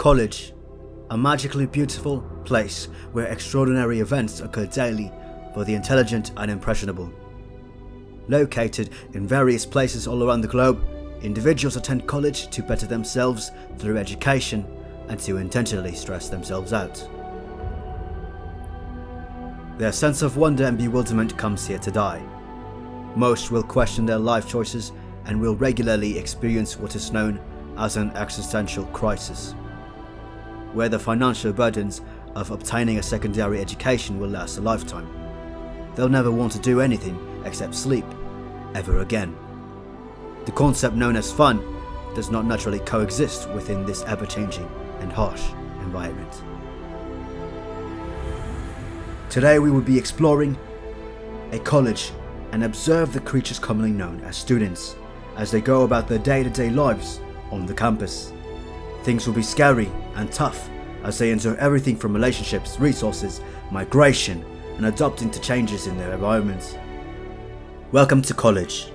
College, a magically beautiful place where extraordinary events occur daily for the intelligent and impressionable. Located in various places all around the globe, individuals attend college to better themselves through education and to intentionally stress themselves out. Their sense of wonder and bewilderment comes here to die. Most will question their life choices and will regularly experience what is known as an existential crisis, where the financial burdens of obtaining a secondary education will last a lifetime. They'll never want to do anything except sleep, ever again. The concept known as fun does not naturally coexist within this ever-changing and harsh environment. Today we will be exploring a college and observe the creatures commonly known as students as they go about their day-to-day lives on the campus. Things will be scary and tough as they endure everything from relationships, resources, migration, and adapting to changes in their environments. Welcome to college.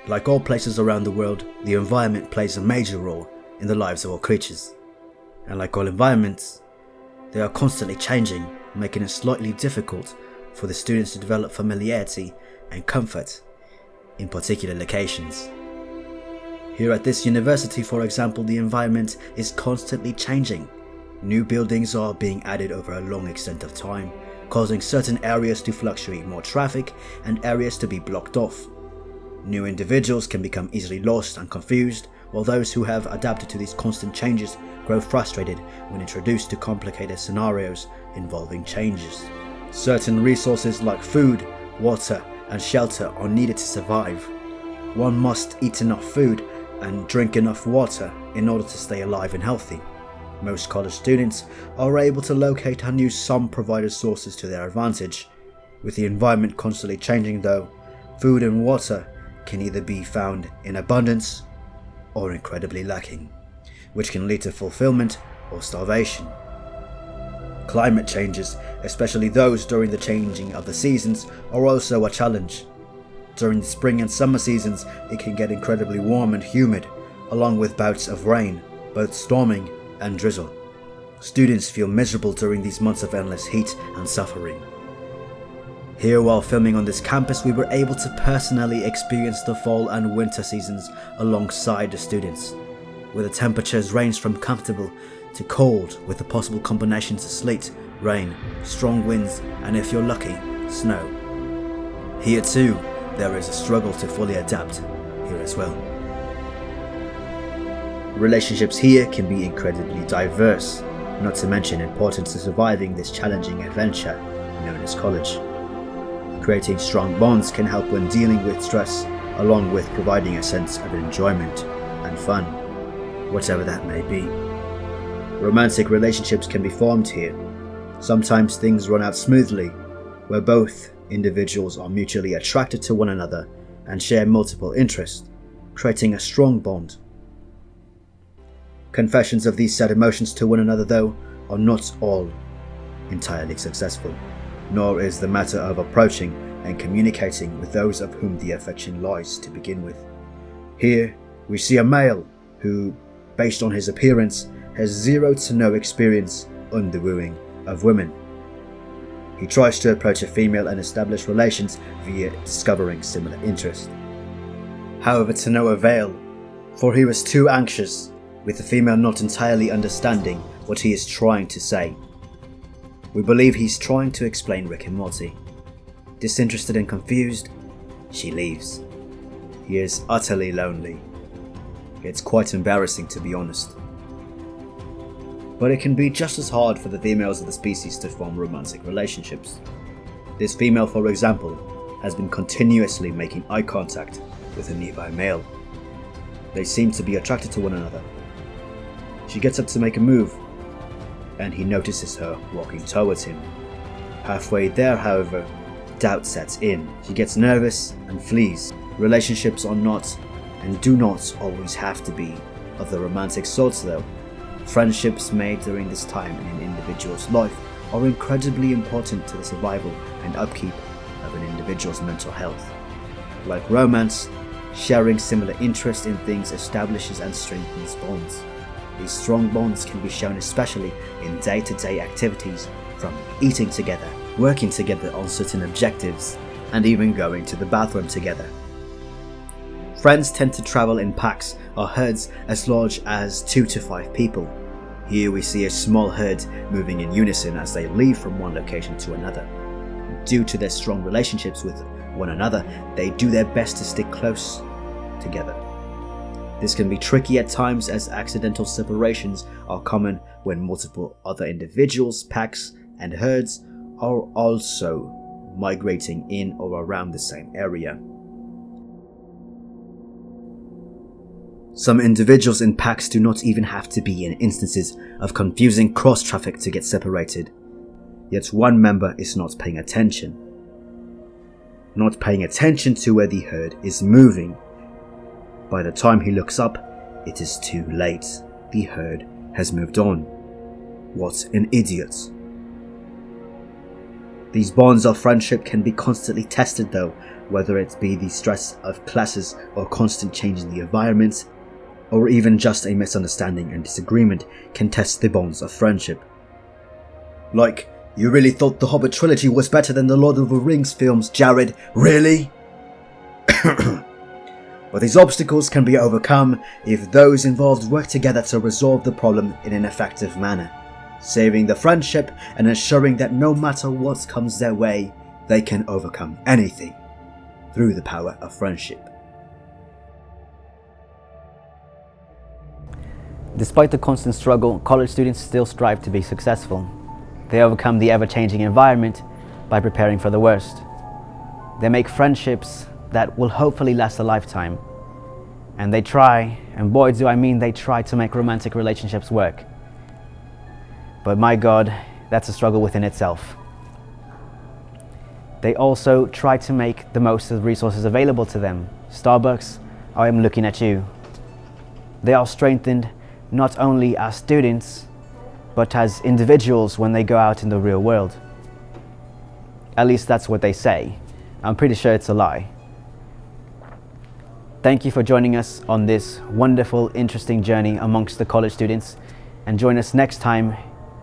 Like all places around the world, the environment plays a major role in the lives of all creatures. And like all environments, they are constantly changing, making it slightly difficult for the students to develop familiarity and comfort in particular locations. Here at this university, for example, the environment is constantly changing. New buildings are being added over a long extent of time, causing certain areas to fluctuate more traffic and areas to be blocked off. New individuals can become easily lost and confused, while those who have adapted to these constant changes grow frustrated when introduced to complicated scenarios involving changes. Certain resources like food, water, and shelter are needed to survive. One must eat enough food and drink enough water in order to stay alive and healthy. Most college students are able to locate and use some provided sources to their advantage. With the environment constantly changing though, food and water can either be found in abundance or incredibly lacking, which can lead to fulfillment or starvation. Climate changes, especially those during the changing of the seasons, are also a challenge. During the spring and summer seasons, it can get incredibly warm and humid, along with bouts of rain, both storming and drizzle. Students feel miserable during these months of endless heat and suffering. Here, while filming on this campus, we were able to personally experience the fall and winter seasons alongside the students, where the temperatures range from comfortable to cold, with the possible combinations of sleet, rain, strong winds, and if you're lucky, snow. Here too, there is a struggle to fully adapt here as well. Relationships here can be incredibly diverse, not to mention important to surviving this challenging adventure known as college. Creating strong bonds can help when dealing with stress, along with providing a sense of enjoyment and fun, whatever that may be. Romantic relationships can be formed here. Sometimes things run out smoothly, where both individuals are mutually attracted to one another and share multiple interests, creating a strong bond. Confessions of these sad emotions to one another, though, are not all entirely successful, nor is the matter of approaching and communicating with those of whom the affection lies to begin with. Here, we see a male who, based on his appearance, has zero to no experience on the wooing of women. He tries to approach a female and establish relations via discovering similar interest. However, to no avail, for he was too anxious, with the female not entirely understanding what he is trying to say. We believe he's trying to explain Rick and Morty. Disinterested and confused, she leaves. He is utterly lonely. It's quite embarrassing, to be honest. But it can be just as hard for the females of the species to form romantic relationships. This female, for example, has been continuously making eye contact with a nearby male. They seem to be attracted to one another. She gets up to make a move, and he notices her walking towards him. Halfway there, however, doubt sets in. She gets nervous and flees. Relationships are not, and do not always have to be, of the romantic sorts though. Friendships made during this time in an individual's life are incredibly important to the survival and upkeep of an individual's mental health. Like romance, Sharing similar interests in things establishes and strengthens bonds. These strong bonds can be shown especially in day-to-day activities, from eating together, working together on certain objectives, and even going to the bathroom together. Friends tend to travel in packs or herds as large as 2 to 5 people. Here we see a small herd moving in unison as they leave from one location to another. Due to their strong relationships with one another, they do their best to stick close together. This can be tricky at times, as accidental separations are common when multiple other individuals, packs, and herds are also migrating in or around the same area. Some individuals in packs do not even have to be in instances of confusing cross-traffic to get separated, yet one member is not paying attention. Not paying attention to where the herd is moving. By the time he looks up, it is too late. The herd has moved on. What an idiot. These bonds of friendship can be constantly tested though, whether it be the stress of classes or constant change in the environment, or even just a misunderstanding and disagreement can test the bonds of friendship. Like, you really thought the Hobbit trilogy was better than the Lord of the Rings films, Jared? Really? But these obstacles can be overcome if those involved work together to resolve the problem in an effective manner, saving the friendship and ensuring that no matter what comes their way, they can overcome anything through the power of friendship. Despite the constant struggle, college students still strive to be successful. They overcome the ever-changing environment by preparing for the worst. They make friendships that will hopefully last a lifetime. And they try, and boy do I mean they try, to make romantic relationships work. But my God, that's a struggle within itself. They also try to make the most of the resources available to them. Starbucks, I am looking at you. They are strengthened not only as students, but as individuals when they go out in the real world. At least that's what they say. I'm pretty sure it's a lie. Thank you for joining us on this wonderful, interesting journey amongst the college students, and join us next time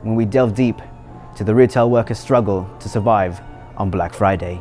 when we delve deep to the retail workers' struggle to survive on Black Friday.